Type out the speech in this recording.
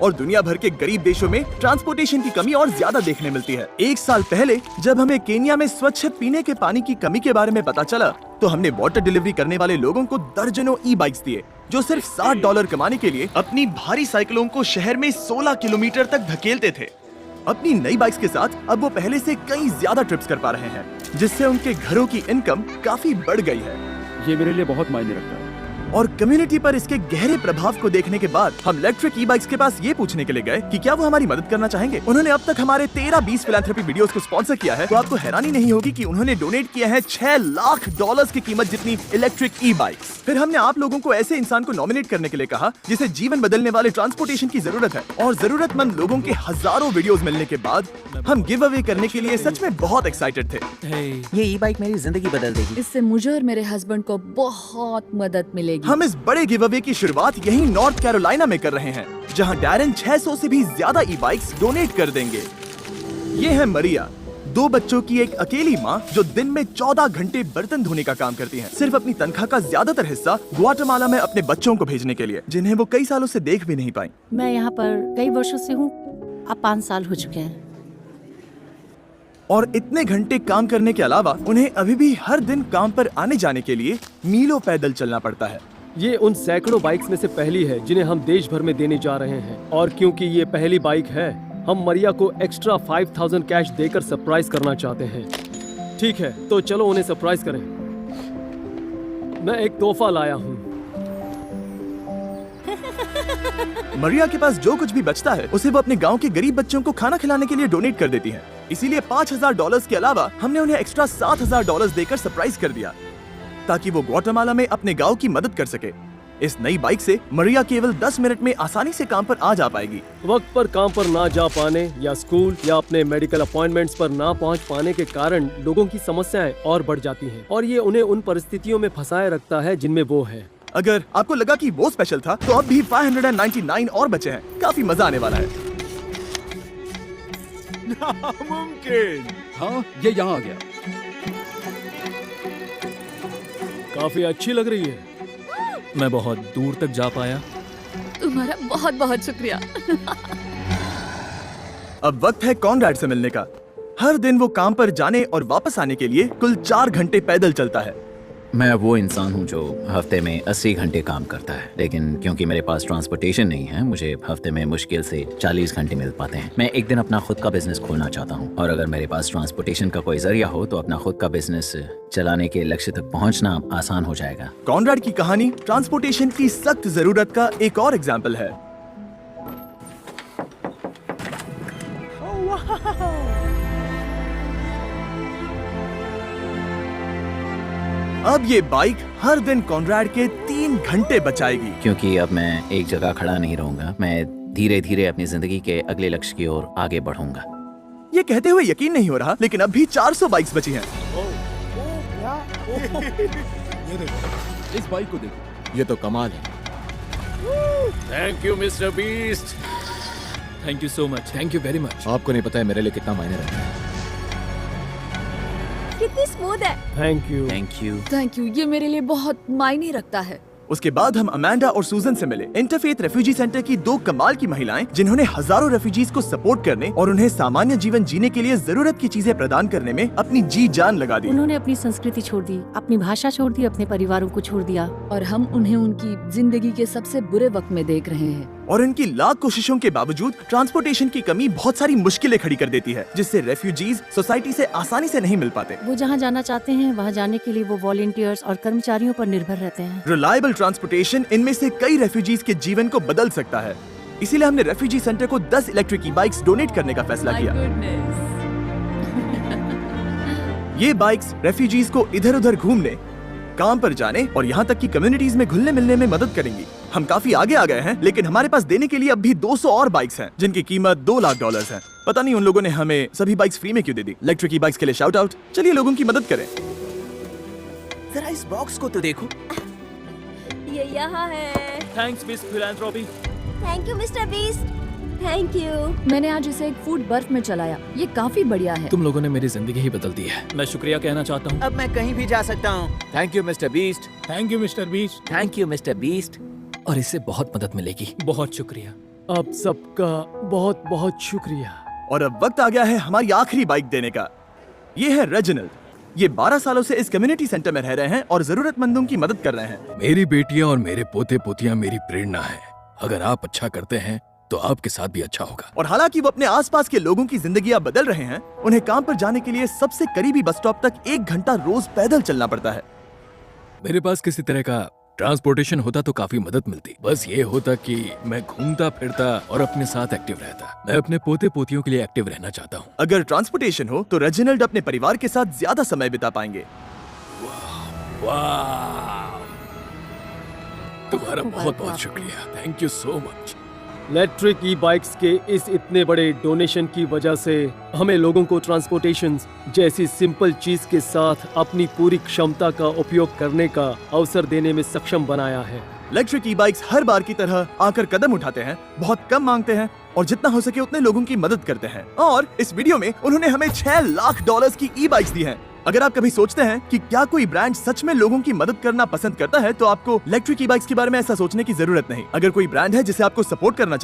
और दुनिया भर के गरीब देशों में ट्रांसपोर्टेशन की कमी और ज्यादा देखने मिलती है। 1 साल पहले जब हमें केन्या में स्वच्छ पीने के पानी की कमी के बारे में पता चला, तो हमने वाटर डिलीवरी करने वाले लोगों को दर्जनों ई बाइक्स दिए, जो सिर्फ $60 कमाने के लिए अपनी भारी साइकिलों को शहर में 16 किलोमीटर तक धकेलते थे। अपनी नई बाइक्स के साथ अब वो पहले से कई ज्यादा ट्रिप्स कर पा रहे हैं, जिससे उनके घरों की इनकम काफी बढ़ गई है। ये मेरे लिए बहुत मायने रखता है। और कम्युनिटी पर इसके गहरे प्रभाव को देखने के बाद हम इलेक्ट्रिक ई बाइक्स के पास ये पूछने के लिए गए कि क्या वो हमारी मदद करना चाहेंगे। उन्होंने अब तक हमारे 13-20 फिलैंथ्रोपी वीडियोस को स्पॉन्सर किया है, तो आपको हैरानी नहीं होगी कि उन्होंने डोनेट किया है $6 लाख की कीमत जितनी इलेक्ट्रिक ई बाइक्स। फिर हमने आप लोगों को ऐसे इंसान को नॉमिनेट करने के लिए कहा जिसे जीवन बदलने वाले ट्रांसपोर्टेशन की जरूरत है। और जरूरतमंद लोगों के हजारों वीडियोस मिलने के बाद हम गिव अवे करने के लिए सच में बहुत एक्साइटेड थे। ये ई बाइक मेरी जिंदगी बदल देगी। इससे मुझे और मेरे हस्बैंड को बहुत मदद मिलेगी। हम इस बड़े गिव अवे की शुरुआत यहीं नॉर्थ कैरोलिना में कर रहे हैं, जहां डैरन 600 से भी ज्यादा ई बाइक्स डोनेट कर देंगे। ये है मरिया, 2 बच्चों की एक अकेली माँ जो दिन में 14 घंटे बर्तन धोने का काम करती है, सिर्फ अपनी तनख्वाह का ज्यादातर हिस्सा ग्वाटेमाला में अपने बच्चों को भेजने के लिए, जिन्हें वो कई सालों से देख भी नहीं पाई। मैं यहाँ पर कई वर्षों से हूँ, अब 5 साल हो चुके हैं। और इतने घंटे काम करने के अलावा उन्हें अभी भी हर दिन काम पर आने जाने के लिए मीलों पैदल चलना पड़ता है। ये उन सैकड़ों बाइक्स में से पहली है जिन्हें हम देश भर में देने जा रहे हैं, और क्योंकि ये पहली बाइक है, हम मरिया को एक्स्ट्रा 5000 कैश देकर सरप्राइज करना चाहते हैं। ठीक है, तो चलो उन्हें सरप्राइज करें। मैं एक तोहफा लाया हूँ। मरिया के पास जो कुछ भी बचता है उसे वो अपने गांव के गरीब बच्चों को खाना खिलाने के लिए डोनेट कर देती है। इसीलिए $5000 के अलावा हमने उन्हें एक्स्ट्रा $7000 देकर सरप्राइज कर दिया, ताकि वो ग्वाटेमाला में अपने गांव की मदद कर सके। इस नई बाइक से मरिया केवल 10 मिनट में आसानी से काम पर आ जा पाएगी। वक्त पर काम पर ना जा पाने या स्कूल या अपने मेडिकल अपॉइंटमेंट्स पर ना पहुंच पाने के कारण लोगों की समस्याएं और बढ़ जाती हैं, और ये उन्हें उन परिस्थितियों में फंसाए रखता है जिनमें वो है। अगर आपको लगा कि वो स्पेशल था, तो अब भी 599 और बचे हैं। काफी मजा आने वाला है। नामुमकिन। हाँ, ये यहाँ आ गया। काफी अच्छी लग रही है। मैं बहुत दूर तक जा पाया। तुम्हारा बहुत बहुत शुक्रिया। अब वक्त है कॉनराड से मिलने का। हर दिन वो काम पर जाने और वापस आने के लिए कुल 4 घंटे पैदल चलता है। मैं वो इंसान हूँ जो हफ्ते में 80 घंटे काम करता है, लेकिन क्योंकि मेरे पास ट्रांसपोर्टेशन नहीं है, मुझे हफ्ते में मुश्किल से 40 घंटे मिल पाते हैं। मैं एक दिन अपना खुद का बिजनेस खोलना चाहता हूँ, और अगर मेरे पास ट्रांसपोर्टेशन का कोई जरिया हो तो अपना खुद का बिजनेस चलाने के लक्ष्य तक पहुँचना आसान हो जाएगा। कॉनराड की कहानी ट्रांसपोर्टेशन की सख्त जरूरत का एक और एग्जाम्पल है। अब ये बाइक हर दिन कॉनराड के 3 घंटे बचाएगी। क्योंकि अब मैं एक जगह खड़ा नहीं रहूंगा, मैं धीरे धीरे अपनी जिंदगी के अगले लक्ष्य की ओर आगे बढ़ूंगा। ये कहते हुए यकीन नहीं हो रहा, लेकिन अब भी 400 बाइक्स बची हैं। ये देखो, इस बाइक को देखो, ये तो कमाल है। Thank you mister beast. Thank you so much. Thank you very much. आपको नहीं पता है मेरे लिए कितना मायने रखता है। कितनी स्मूथ है। Thank you. Thank you. Thank you, ये मेरे लिए बहुत मायने रखता है। उसके बाद हम अमांडा और सूजन से मिले, इंटरफेथ रेफ्यूजी सेंटर की 2 कमाल की महिलाएं, जिन्होंने हजारों रेफ्यूजीज को सपोर्ट करने और उन्हें सामान्य जीवन जीने के लिए जरूरत की चीजें प्रदान करने में अपनी जी जान लगा दी। उन्होंने अपनी संस्कृति छोड़ दी, अपनी भाषा छोड़ दी, अपने परिवारों को छोड़ दिया, और हम उन्हें उनकी जिंदगी के सबसे बुरे वक्त में देख रहे हैं। और इनकी लाख कोशिशों के बावजूद ट्रांसपोर्टेशन की कमी बहुत सारी मुश्किलें खड़ी कर देती है, जिससे रेफ्यूजीज सोसाइटी से आसानी से नहीं मिल पाते। वो जहाँ जाना चाहते हैं वहाँ जाने के लिए वो वॉलंटियर्स और कर्मचारियों पर निर्भर रहते हैं। रिलायबल ट्रांसपोर्टेशन इनमें से कई रेफ्यूजीज के जीवन को बदल सकता है। इसीलिए हमने रेफ्यूजी सेंटर को 10 इलेक्ट्रिक ई बाइक्स डोनेट करने का फैसला किया। ये बाइक्स रेफ्यूजीज को इधर उधर घूमने, काम पर जाने और यहाँ तक कि कम्युनिटीज में घुलने मिलने में मदद करेंगी। हम काफी आगे आ गए हैं, लेकिन हमारे पास देने के लिए अब भी 200 और बाइक्स हैं, जिनकी कीमत $2 लाख है। पता नहीं उन लोगों ने हमें सभी बाइक्स फ्री में क्यों दे दी। इलेक्ट्रिक ई बाइक्स के लिए शाउट आउट। चलिए लोगों की मदद करें। जरा इस बॉक्स को तो देखो। ये यहाँ है। Thanks miss philanthropy. Thank you mister beast. Thank you. मैंने आज इसे एक फूड बर्फ में चलाया, ये काफी बढ़िया है। तुम लोगों ने मेरी जिंदगी ही बदल दी है। मैं शुक्रिया कहना चाहता हूँ। अब मैं कहीं भी जा सकता हूँ। Thank you mister beast. Thank you mister beast. Thank you mister beast. और इससे बहुत मदद मिलेगी। बहुत शुक्रिया। आप सबका बहुत बहुत शुक्रिया। और अब वक्त आ गया है हमारी आखिरी बाइक देने का। ये है रेजिनल्ड। ये 12 सालों से इस कम्युनिटी सेंटर में रह रहे हैं और जरूरतमंदों की मदद कर रहे हैं। मेरी बेटियां और मेरे पोते पोतियां मेरी प्रेरणा है। अगर आप अच्छा करते हैं तो आपके साथ भी अच्छा होगा। और हालांकि वो अपने आसपास के लोगों की जिंदगियां बदल रहे हैं, उन्हें काम पर जाने के लिए सबसे करीबी बस स्टॉप तक 1 घंटा रोज पैदल चलना पड़ता है। मेरे पास किसी तरह का ट्रांसपोर्टेशन होता तो काफी मदद मिलती। बस ये होता कि मैं घूमता फिरता और अपने साथ एक्टिव रहता। मैं अपने पोते पोतियों के लिए एक्टिव रहना चाहता हूँ। अगर ट्रांसपोर्टेशन हो तो रेजिनल्ड अपने परिवार के साथ ज्यादा समय बिता पाएंगे। वाह, तुम्हारा बहुत बहुत शुक्रिया। Thank you so much. Electric E bikes के इस इतने बड़े डोनेशन की वजह से हमें लोगों को ट्रांसपोर्टेशन जैसी सिंपल चीज के साथ अपनी पूरी क्षमता का उपयोग करने का अवसर देने में सक्षम बनाया है। इलेक्ट्रिक ई बाइक्स हर बार की तरह आकर कदम उठाते हैं, बहुत कम मांगते हैं और जितना हो सके उतने लोगों की मदद करते हैं। और इस वीडियो में उन्होंने हमें $6 लाख की ई बाइक्स दी हैं। अगर आप कभी सोचते हैं कि क्या कोई ब्रांड सच में लोगों की मदद करना पसंद करता है, तो आपको इलेक्ट्रिक ई बाइक्स के बारे में ऐसा सोचने की जरूरत नहीं। अगर कोई ब्रांड है जिसे आपको सपोर्ट करना